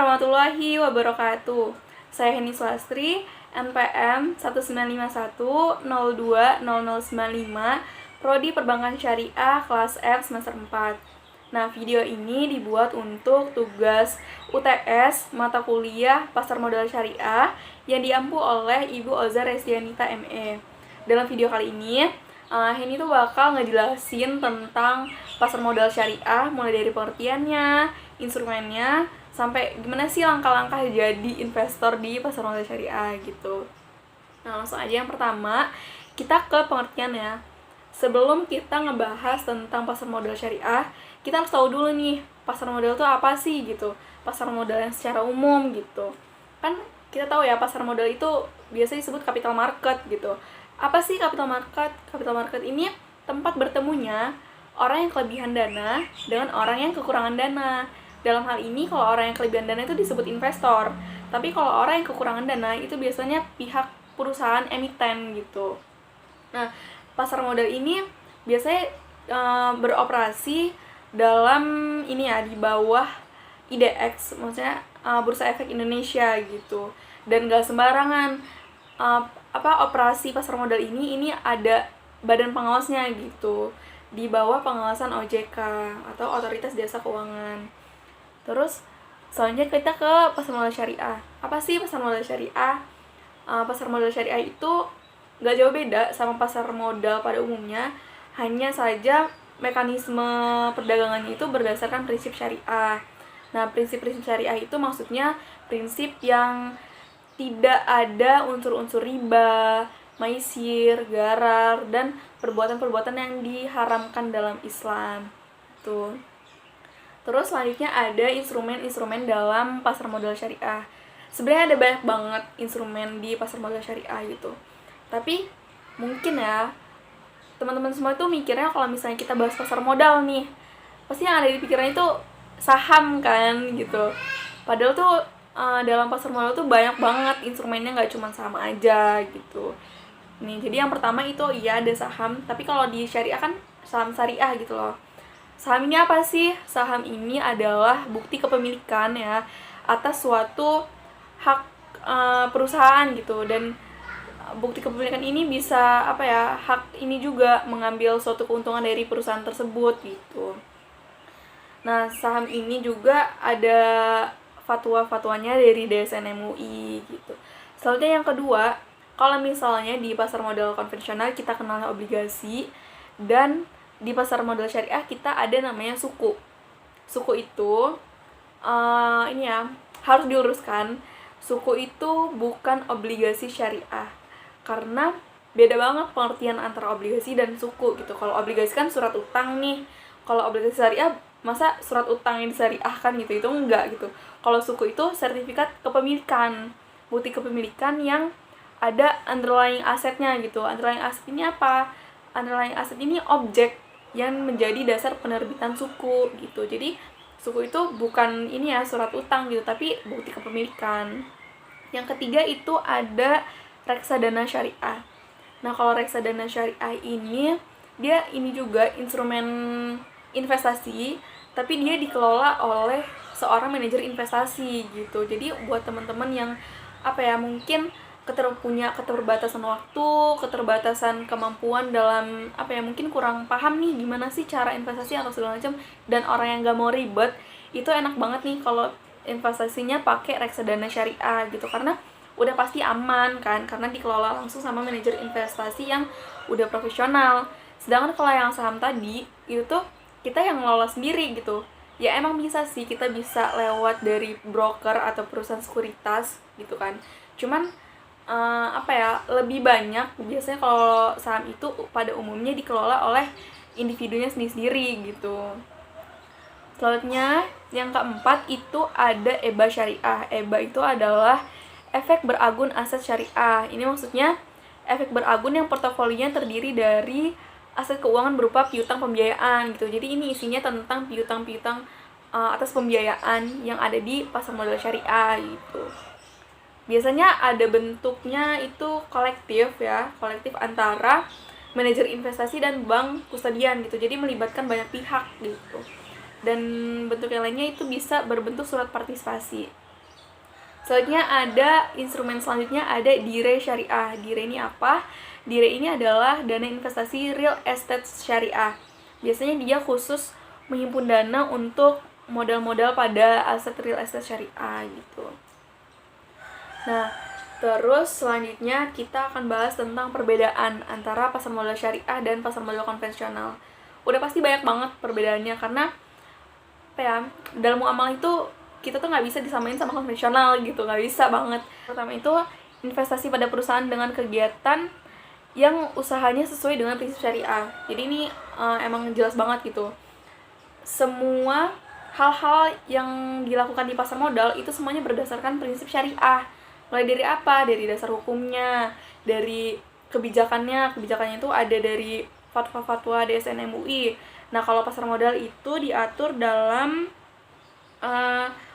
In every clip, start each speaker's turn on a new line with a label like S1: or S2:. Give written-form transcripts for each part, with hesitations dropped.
S1: warahmatullahi wabarakatuh. Saya Heni Swastri, NPM 1951020095, Prodi Perbankan Syariah kelas F semester 4. Nah, video ini dibuat untuk tugas UTS mata kuliah Pasar Modal Syariah yang diampu oleh Ibu Oza Restianita ME. Dalam video kali ini, Heni tuh bakal ngejelasin tentang pasar modal syariah, mulai dari pengertiannya, instrumennya, sampai gimana sih langkah-langkah jadi investor di pasar modal syariah gitu. Nah, langsung aja yang pertama, kita ke pengertiannya. Sebelum kita ngebahas tentang pasar modal syariah, kita harus tahu dulu nih, pasar modal itu apa sih gitu. Pasar modal yang secara umum gitu. Kan kita tahu ya, pasar modal itu biasanya disebut capital market gitu. Apa sih capital market? Capital market ini tempat bertemunya orang yang kelebihan dana dengan orang yang kekurangan dana. Dalam hal ini, kalau orang yang kelebihan dana itu disebut investor. Tapi kalau orang yang kekurangan dana itu biasanya pihak perusahaan emiten gitu. Nah, pasar modal ini biasanya beroperasi dalam ini ya, di bawah IDX, maksudnya Bursa Efek Indonesia gitu. Dan gak sembarangan operasi pasar modal ini ada badan pengawasnya gitu, di bawah pengawasan OJK atau Otoritas Jasa Keuangan. Terus selanjutnya kita ke pasar modal syariah. Apa sih pasar modal syariah? Pasar modal syariah itu gak jauh beda sama pasar modal pada umumnya, hanya saja mekanisme perdagangannya itu berdasarkan prinsip syariah. Nah, prinsip-prinsip syariah itu maksudnya prinsip yang tidak ada unsur-unsur riba, maisir, gharar, dan perbuatan-perbuatan yang diharamkan dalam Islam. Tuh. Terus selanjutnya ada instrumen-instrumen dalam pasar modal syariah. Sebenarnya ada banyak banget instrumen di pasar modal syariah gitu. Tapi mungkin ya, teman-teman semua itu mikirnya kalau misalnya kita bahas pasar modal nih, pasti yang ada di pikirannya itu saham kan gitu. Padahal tuh dalam pasar modal tuh banyak banget instrumennya, nggak cuma saham aja gitu. Nih, jadi yang pertama itu iya ada saham, tapi kalau di syariah kan saham syariah gitu loh. Saham ini apa sih? Saham ini adalah bukti kepemilikan ya atas suatu hak perusahaan gitu, dan bukti kepemilikan ini bisa hak ini juga mengambil suatu keuntungan dari perusahaan tersebut gitu. Nah, saham ini juga ada fatwa-fatwanya dari DSN MUI gitu. Selanjutnya yang kedua, kalau misalnya di pasar modal konvensional kita kenal obligasi, dan di pasar modal syariah kita ada namanya suku. Suku itu ini ya, harus diuruskan. Suku itu bukan obligasi syariah, karena beda banget pengertian antara obligasi dan suku gitu. Kalau obligasi kan surat utang nih, kalau obligasi syariah masa surat utang yang disyariahkan gitu, itu enggak gitu. Kalau suku itu sertifikat kepemilikan, bukti kepemilikan yang ada underlying asetnya gitu. Underlying aset ini apa? Underlying aset ini objek yang menjadi dasar penerbitan suku gitu. Jadi suku itu bukan ini ya, surat utang gitu, tapi bukti kepemilikan. Yang ketiga itu ada reksadana syariah. Nah, kalau reksadana syariah ini, dia ini juga instrumen investasi, tapi dia dikelola oleh seorang manajer investasi gitu. Jadi buat teman-teman yang mungkin punya keterbatasan waktu, keterbatasan kemampuan dalam mungkin kurang paham nih gimana sih cara investasi atau segala macam, dan orang yang gak mau ribet, itu enak banget nih kalau investasinya pakai reksadana syariah gitu, karena udah pasti aman kan, karena dikelola langsung sama manajer investasi yang udah profesional. Sedangkan kalau yang saham tadi itu tuh kita yang ngelola sendiri gitu. Ya emang bisa sih, kita bisa lewat dari broker atau perusahaan sekuritas gitu kan. Cuman lebih banyak biasanya kalau saham itu pada umumnya dikelola oleh individunya sendiri gitu. Selanjutnya yang keempat itu ada EBA syariah. EBA itu adalah efek beragun aset syariah. Ini maksudnya efek beragun yang portofolionya terdiri dari aset keuangan berupa piutang pembiayaan gitu. Jadi ini isinya tentang piutang-piutang atas pembiayaan yang ada di pasar modal syariah gitu. Biasanya ada bentuknya itu kolektif ya, kolektif antara manajer investasi dan bank kustodian gitu. Jadi melibatkan banyak pihak gitu. Dan bentuk yang lainnya itu bisa berbentuk surat partisipasi. Selanjutnya ada dire syariah. Dire ini apa? Dire ini adalah dana investasi real estate syariah. Biasanya dia khusus menghimpun dana untuk modal-modal pada aset real estate syariah gitu. Nah, terus selanjutnya kita akan bahas tentang perbedaan antara pasar modal syariah dan pasar modal konvensional. Udah pasti banyak banget perbedaannya, karena apa ya, dalam muamalah itu kita tuh nggak bisa disamain sama konvensional gitu, nggak bisa banget. Pertama itu investasi pada perusahaan dengan kegiatan yang usahanya sesuai dengan prinsip syariah. Jadi ini emang jelas banget gitu. Semua hal-hal yang dilakukan di pasar modal itu semuanya berdasarkan prinsip syariah. Mulai dari apa? Dari dasar hukumnya, dari kebijakannya itu ada dari fatwa-fatwa DSN MUI. Nah, kalau pasar modal itu diatur dalam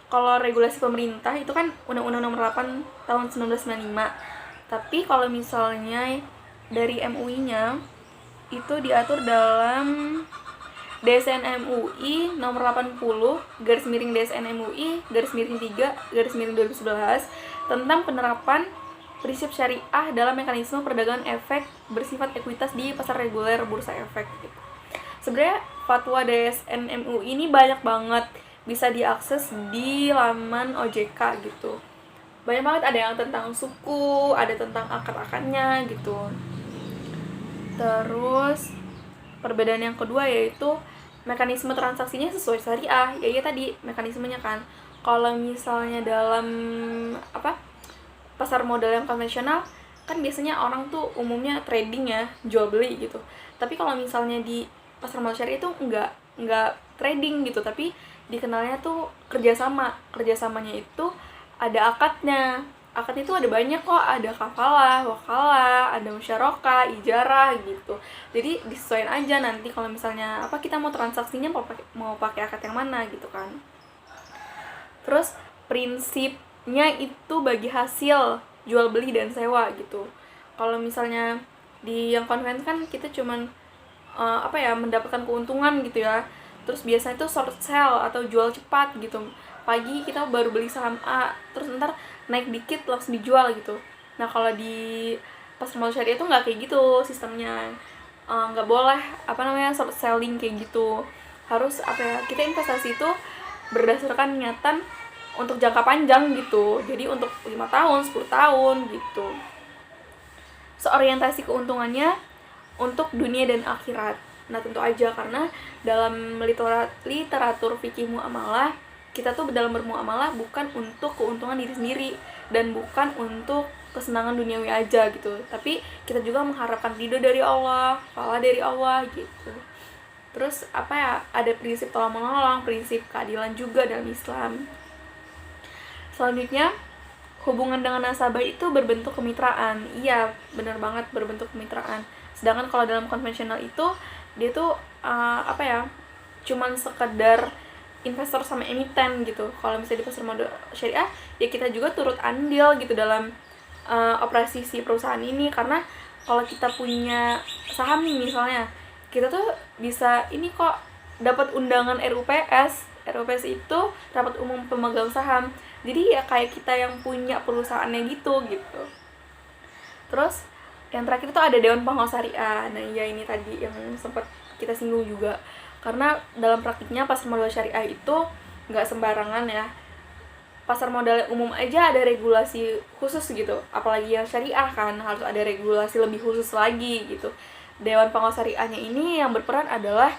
S1: kalau regulasi pemerintah itu kan Undang-Undang Nomor 8 tahun 1995. Tapi kalau misalnya dari MUI-nya itu diatur dalam DSN MUI nomor 80 DSN MUI /3 2011 tentang penerapan prinsip syariah dalam mekanisme perdagangan efek bersifat ekuitas di pasar reguler bursa efek gitu. Sebenarnya fatwa DSN MUI ini banyak banget, bisa diakses di laman OJK gitu. Banyak banget, ada yang tentang suku, ada tentang akad-akadnya gitu. Terus perbedaan yang kedua yaitu mekanisme transaksinya sesuai syariah. Ya tadi mekanismenya kan. Kalau misalnya dalam pasar modal yang konvensional kan biasanya orang tuh umumnya trading ya, jual beli gitu. Tapi kalau misalnya di pasar modal syariah itu enggak trading gitu, tapi dikenalnya tuh kerjasama. Kerjasamanya itu ada akadnya. Akad itu ada banyak kok, ada kafalah, wakalah, ada musyarakah, ijarah gitu. Jadi disesuaikan aja nanti kalau misalnya kita mau transaksinya mau pakai akad yang mana gitu kan. Terus prinsipnya itu bagi hasil jual beli dan sewa gitu. Kalau misalnya di yang konven kan kita cuman mendapatkan keuntungan gitu ya. Terus biasanya itu short sell atau jual cepat gitu. Pagi kita baru beli saham A, terus ntar naik dikit langsung dijual gitu. Nah, kalau di pasar modal syariah itu nggak kayak gitu sistemnya. Nggak boleh short selling kayak gitu. Harus kita investasi itu berdasarkan niatan untuk jangka panjang gitu. Jadi untuk 5 tahun, 10 tahun gitu. Seorientasi keuntungannya untuk dunia dan akhirat. Nah, tentu aja karena dalam literatur fikih muamalah, kita tuh dalam bermuamalah bukan untuk keuntungan diri sendiri dan bukan untuk kesenangan duniawi aja gitu. Tapi kita juga mengharapkan ridho dari Allah, pahala dari Allah gitu. Terus ada prinsip tolong menolong, prinsip keadilan juga dalam Islam. Selanjutnya, hubungan dengan nasabah itu berbentuk kemitraan. Iya, benar banget, berbentuk kemitraan. Sedangkan kalau dalam konvensional itu dia tuh cuman sekedar investor sama emiten gitu. Kalau misalnya di pasar modal syariah ya kita juga turut andil gitu dalam operasi si perusahaan ini, karena kalau kita punya saham nih misalnya, kita tuh bisa dapat undangan RUPS. RUPS itu rapat umum pemegang saham. Jadi ya kayak kita yang punya perusahaannya gitu. Terus yang terakhir itu ada Dewan Pengawas Syariah. Nah, ya ini tadi yang sempat kita singgung juga. Karena dalam praktiknya pasar modal syariah itu nggak sembarangan ya. Pasar modal umum aja ada regulasi khusus gitu. Apalagi yang syariah kan harus ada regulasi lebih khusus lagi gitu. Dewan Pengawas Syariahnya ini yang berperan adalah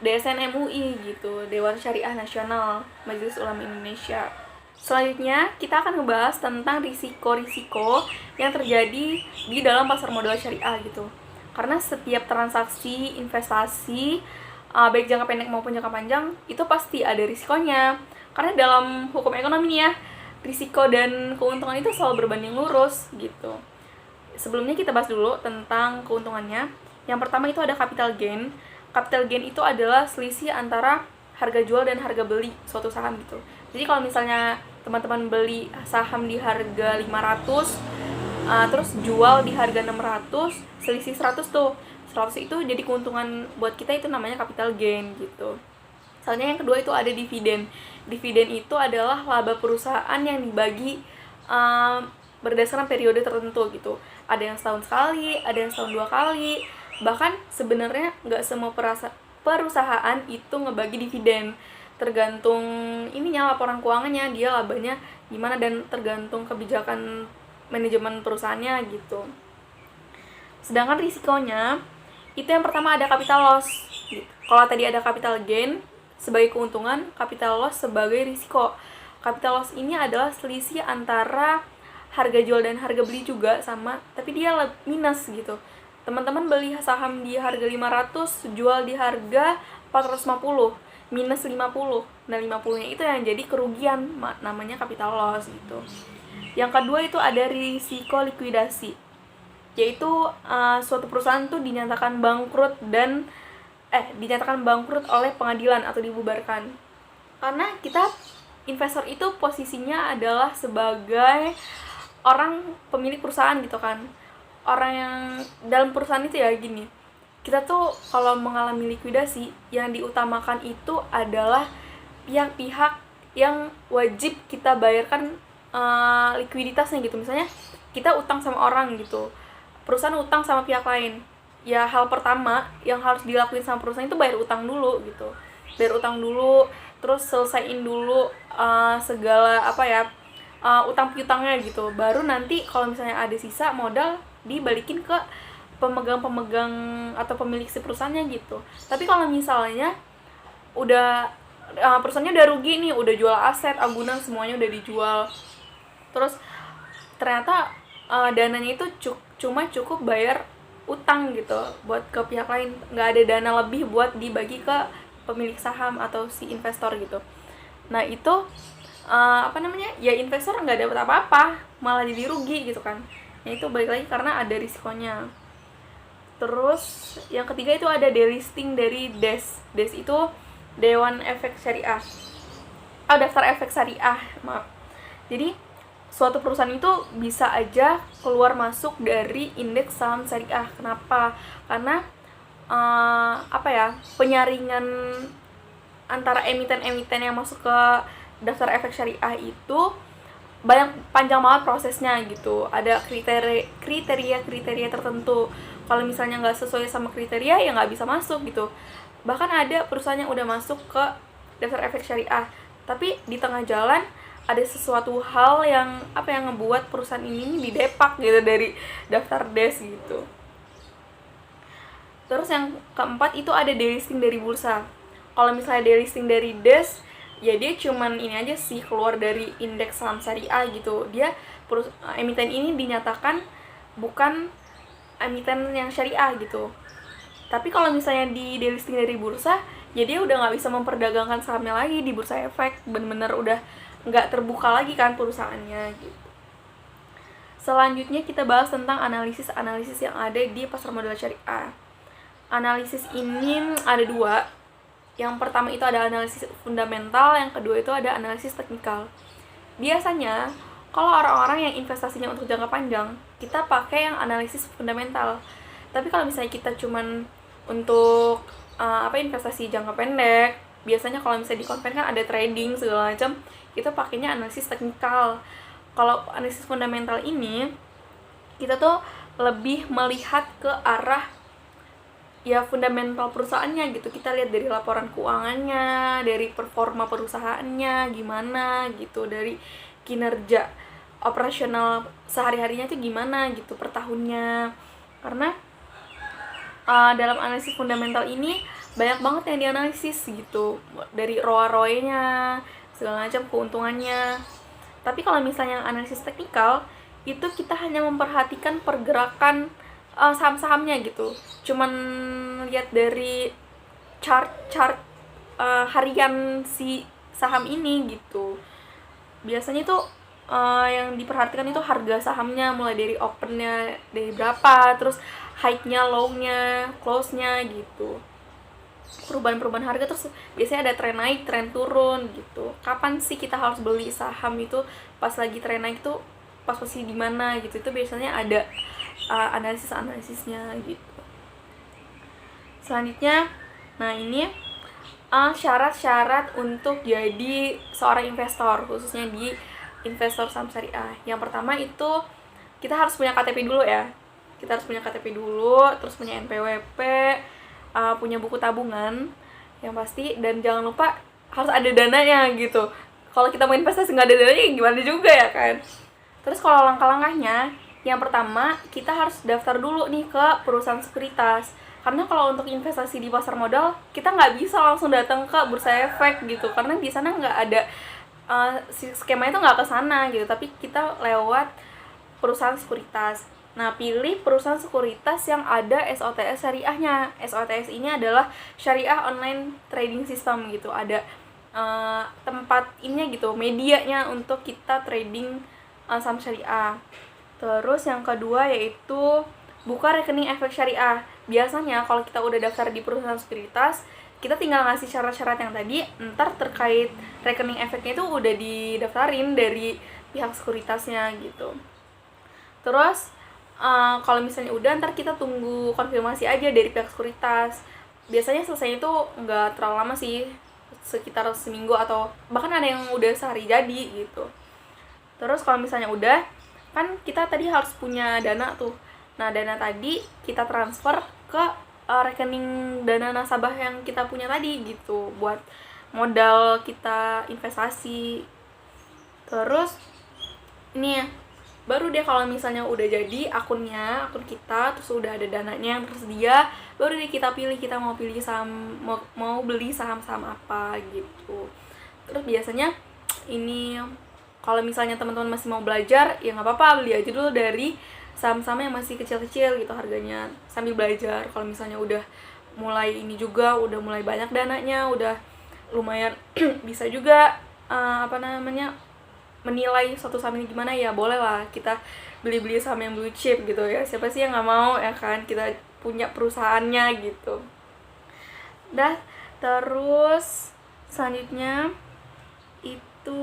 S1: DSN MUI gitu, Dewan Syariah Nasional, Majelis Ulama Indonesia. Selanjutnya, kita akan membahas tentang risiko-risiko yang terjadi di dalam pasar modal syariah gitu. Karena setiap transaksi investasi, baik jangka pendek maupun jangka panjang, itu pasti ada risikonya. Karena dalam hukum ekonomi nih ya, risiko dan keuntungan itu selalu berbanding lurus gitu. Sebelumnya kita bahas dulu tentang keuntungannya. Yang pertama itu ada capital gain. Capital gain itu adalah selisih antara harga jual dan harga beli suatu saham gitu. Jadi kalau misalnya teman-teman beli saham di harga 500, terus jual di harga 600, selisih 100 tuh. 100 itu jadi keuntungan buat kita, itu namanya capital gain gitu. Soalnya yang kedua itu ada dividen. Dividen itu adalah laba perusahaan yang dibagi berdasarkan periode tertentu gitu. Ada yang setahun sekali, ada yang setahun 2 kali. Bahkan sebenarnya nggak semua perusahaan itu ngebagi dividen. Tergantung ininya, laporan keuangannya, dia labanya gimana, dan tergantung kebijakan manajemen perusahaannya gitu. Sedangkan risikonya itu yang pertama ada capital loss gitu. Kalau tadi ada capital gain sebagai keuntungan, capital loss sebagai risiko. Capital loss ini adalah selisih antara harga jual dan harga beli juga sama, tapi dia minus gitu. Teman-teman beli saham di harga 500, jual di harga 450, minus 50. Nah, 50-nya itu yang jadi kerugian, namanya capital loss gitu. Yang kedua itu ada risiko likuidasi, yaitu suatu perusahaan tuh dinyatakan bangkrut oleh pengadilan atau dibubarkan. Karena kita investor itu posisinya adalah sebagai orang pemilik perusahaan gitu kan. Orang yang dalam perusahaan itu ya gini. Kita tuh kalau mengalami likuidasi, yang diutamakan itu adalah pihak-pihak yang wajib kita bayarkan likuiditasnya gitu. Misalnya kita utang sama orang gitu, perusahaan utang sama pihak lain. Ya hal pertama yang harus dilakuin sama perusahaan itu bayar utang dulu gitu. Bayar utang dulu, terus selesaiin dulu segala utang piutangnya gitu. Baru nanti kalau misalnya ada sisa modal dibalikin ke pemegang atau pemilik si perusahaannya gitu. Tapi kalau misalnya udah perusahaannya udah rugi nih, udah jual aset, agunan semuanya udah dijual, terus ternyata dananya itu cuma cukup bayar utang gitu buat ke pihak lain, nggak ada dana lebih buat dibagi ke pemilik saham atau si investor gitu. Nah itu ya investor nggak dapat apa-apa, malah jadi rugi gitu kan. Nah itu balik lagi karena ada risikonya. Terus yang ketiga itu ada delisting dari DES. DES itu Dewan Efek Syariah, Daftar Efek Syariah, maaf. Jadi suatu perusahaan itu bisa aja keluar masuk dari indeks saham syariah. Kenapa? Karena penyaringan antara emiten-emiten yang masuk ke daftar efek syariah itu panjang banget prosesnya gitu. Ada kriteria tertentu. Kalau misalnya nggak sesuai sama kriteria ya nggak bisa masuk gitu. Bahkan ada perusahaan yang udah masuk ke daftar efek syariah, tapi di tengah jalan ada sesuatu hal yang ngebuat perusahaan ini didepak gitu dari daftar DES gitu. Terus yang keempat itu ada delisting dari bursa. Kalau misalnya delisting dari DES, ya dia cuman ini aja sih, keluar dari indeks saham syariah gitu. Dia emiten ini dinyatakan bukan emiten yang syariah gitu. Tapi kalau misalnya di delisting dari bursa, ya dia udah nggak bisa memperdagangkan sahamnya lagi di bursa efek, bener-bener udah nggak terbuka lagi kan perusahaannya gitu. Selanjutnya kita bahas tentang analisis yang ada di pasar modal syariah. Analisis ini ada dua. Yang pertama itu ada analisis fundamental, yang kedua itu ada analisis teknikal. Biasanya kalau orang-orang yang investasinya untuk jangka panjang, kita pakai yang analisis fundamental. Tapi kalau misalnya kita cuman untuk investasi jangka pendek, biasanya kalau misalnya di konven kan ada trading segala macam, kita pakainya analisis teknikal. Kalau analisis fundamental ini kita tuh lebih melihat ke arah ya fundamental perusahaannya gitu. Kita lihat dari laporan keuangannya, dari performa perusahaannya gimana gitu, dari kinerja operasional sehari-harinya itu gimana gitu per tahunnya. Karena dalam analisis fundamental ini banyak banget yang dianalisis gitu, dari ROA-nya segala macam, keuntungannya. Tapi kalau misalnya analisis teknikal itu kita hanya memperhatikan pergerakan saham-sahamnya gitu, cuman lihat dari chart harian si saham ini gitu. Biasanya itu yang diperhatikan itu harga sahamnya, mulai dari opennya dari berapa, terus high-nya, low-nya, close-nya gitu, perubahan harga. Terus biasanya ada tren naik, tren turun gitu. Kapan sih kita harus beli saham itu? Pas lagi tren naik tuh pas posisi di mana gitu. Itu biasanya ada analisisnya gitu. Selanjutnya, nah ini syarat-syarat untuk jadi seorang investor, khususnya di investor saham syariah. Yang pertama itu kita harus punya KTP dulu ya. Kita harus punya KTP dulu, terus punya NPWP, punya buku tabungan yang pasti, dan jangan lupa harus ada dananya gitu. Kalau kita mau investasi nggak ada dananya gimana juga ya kan. Terus kalau langkah-langkahnya, yang pertama kita harus daftar dulu nih ke perusahaan sekuritas. Karena kalau untuk investasi di pasar modal, kita nggak bisa langsung datang ke Bursa Efek gitu, karena di sana nggak ada skema itu nggak ke sana gitu, tapi kita lewat perusahaan sekuritas. Nah, pilih perusahaan sekuritas yang ada SOTS syariahnya. SOTS ini adalah Syariah Online Trading System gitu. Ada tempat ininya gitu, medianya untuk kita trading saham syariah. Terus yang kedua yaitu buka rekening efek syariah. Biasanya kalau kita udah daftar di perusahaan sekuritas, kita tinggal ngasih syarat-syarat yang tadi, ntar terkait rekening efeknya itu udah didaftarin dari pihak sekuritasnya gitu. Terus kalau misalnya udah, ntar kita tunggu konfirmasi aja dari pihak sekuritas. Biasanya selesai itu nggak terlalu lama sih, sekitar seminggu atau bahkan ada yang udah sehari jadi gitu. Terus kalau misalnya udah, kan kita tadi harus punya dana tuh. Nah, dana tadi kita transfer ke rekening dana nasabah yang kita punya tadi gitu, buat modal kita investasi. Terus ini ya, baru deh kalau misalnya udah jadi akun kita, terus udah ada dananya yang tersedia, baru deh kita pilih kita mau pilih saham, mau beli saham-saham apa gitu. Terus biasanya ini kalau misalnya teman-teman masih mau belajar, ya nggak apa-apa, beli aja dulu dari saham-saham yang masih kecil-kecil gitu harganya, sambil belajar. Kalau misalnya udah mulai ini juga, udah mulai banyak dananya, udah lumayan bisa juga menilai suatu saham ini gimana, ya boleh lah kita beli-beli saham yang blue chip gitu ya. Siapa sih yang nggak mau ya kan, kita punya perusahaannya gitu. Terus selanjutnya itu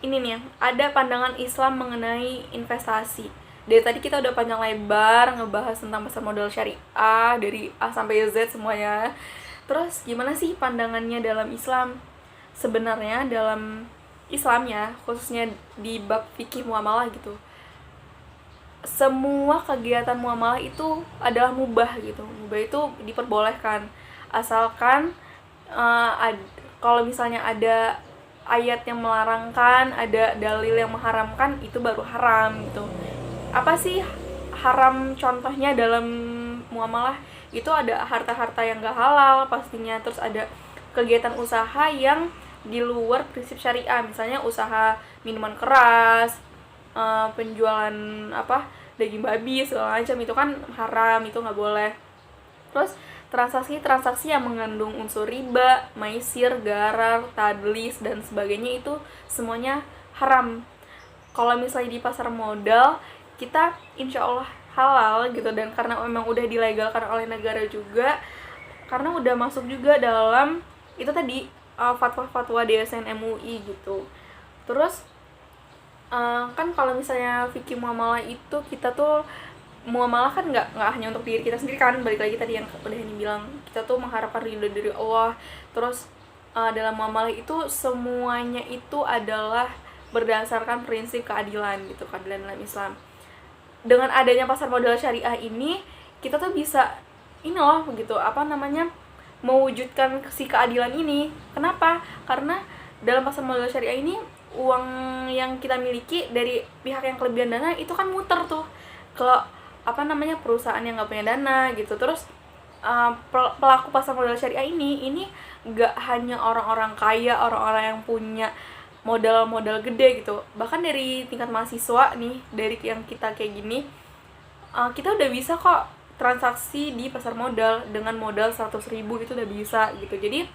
S1: ini nih, ada pandangan Islam mengenai investasi. Dari tadi kita udah panjang lebar ngebahas tentang pasar modal syariah dari A sampai Z semuanya. Terus gimana sih pandangannya dalam Islam? Sebenarnya dalam Islam ya, khususnya di bab fikih muamalah gitu, semua kegiatan muamalah itu adalah mubah gitu. Mubah itu diperbolehkan asalkan kalau misalnya ada ayat yang melarangkan, ada dalil yang mengharamkan, itu baru haram gitu. Apa sih haram contohnya dalam muamalah? Itu ada harta-harta yang gak halal pastinya, terus ada kegiatan usaha yang di luar prinsip syariah, misalnya usaha minuman keras, penjualan daging babi segala macam, itu kan haram, itu nggak boleh. Terus transaksi-transaksi yang mengandung unsur riba, maisir, gharar, tadlis dan sebagainya itu semuanya haram. Kalau misalnya di pasar modal, kita insya Allah halal gitu, dan karena memang udah dilegalkan oleh negara juga, karena udah masuk juga dalam itu tadi fatwa-fatwa DSN MUI gitu. Terus kan kalau misalnya fikih muamalah itu, kita tuh muamalah kan nggak hanya untuk diri kita sendiri kan, balik lagi tadi yang udah ini bilang, kita tuh mengharapkan ridho dari Allah. Terus dalam muamalah itu semuanya itu adalah berdasarkan prinsip keadilan gitu, keadilan dalam Islam. Dengan adanya pasar modal syariah ini, kita tuh bisa ini loh gitu, mewujudkan si keadilan ini. Kenapa? Karena dalam pasar modal syariah ini, uang yang kita miliki dari pihak yang kelebihan dana itu kan muter tuh ke perusahaan yang nggak punya dana gitu. Terus pelaku pasar modal syariah ini nggak hanya orang-orang kaya, orang-orang yang punya modal gede gitu, bahkan dari tingkat mahasiswa nih, dari yang kita kayak gini, kita udah bisa kok transaksi di pasar modal dengan modal 100.000 itu udah bisa gitu. Jadi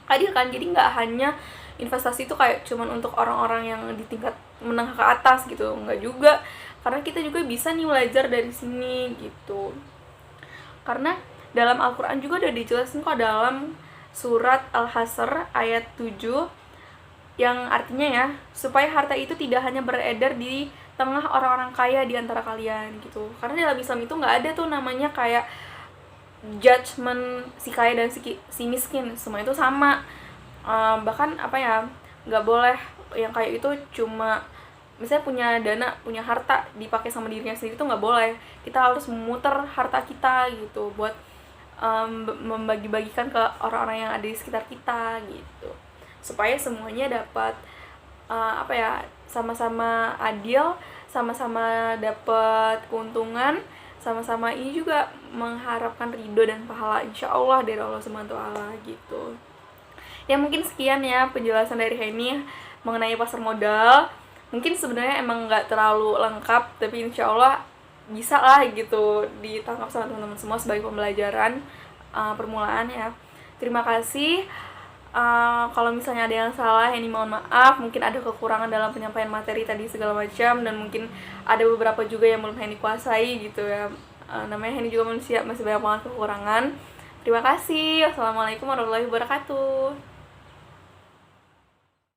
S1: adil kan, jadi nggak hanya investasi itu kayak cuman untuk orang-orang yang di tingkat menengah ke atas gitu, nggak juga, karena kita juga bisa nih belajar dari sini gitu. Karena dalam Al-Quran juga udah dijelasin kok dalam surat Al-Hasr ayat 7, yang artinya ya, supaya harta itu tidak hanya beredar di tengah orang-orang kaya di antara kalian gitu. Karena dalam Islam itu nggak ada tuh namanya kayak judgement si kaya dan si miskin, semua itu sama. Bahkan nggak boleh yang kayak itu cuma misalnya punya dana, punya harta dipakai sama dirinya sendiri, itu nggak boleh. Kita harus memutar harta kita gitu buat membagi-bagikan ke orang-orang yang ada di sekitar kita gitu, supaya semuanya dapat sama-sama adil, sama-sama dapat keuntungan, sama-sama ini juga mengharapkan ridho dan pahala insya Allah dari Allah Subhanahu wa Ta'ala gitu. Ya mungkin sekian ya penjelasan dari Heni mengenai pasar modal. Mungkin sebenarnya emang nggak terlalu lengkap, tapi insya Allah bisa lah gitu ditangkap sama teman-teman semua sebagai pembelajaran permulaan ya. Terima kasih. Kalau misalnya ada yang salah, Heni mohon maaf. Mungkin ada kekurangan dalam penyampaian materi tadi segala macam, dan mungkin ada beberapa juga yang belum Heni kuasai gitu ya. Namanya Heni juga manusia, masih banyak banget kekurangan. Terima kasih. Wassalamualaikum warahmatullahi wabarakatuh.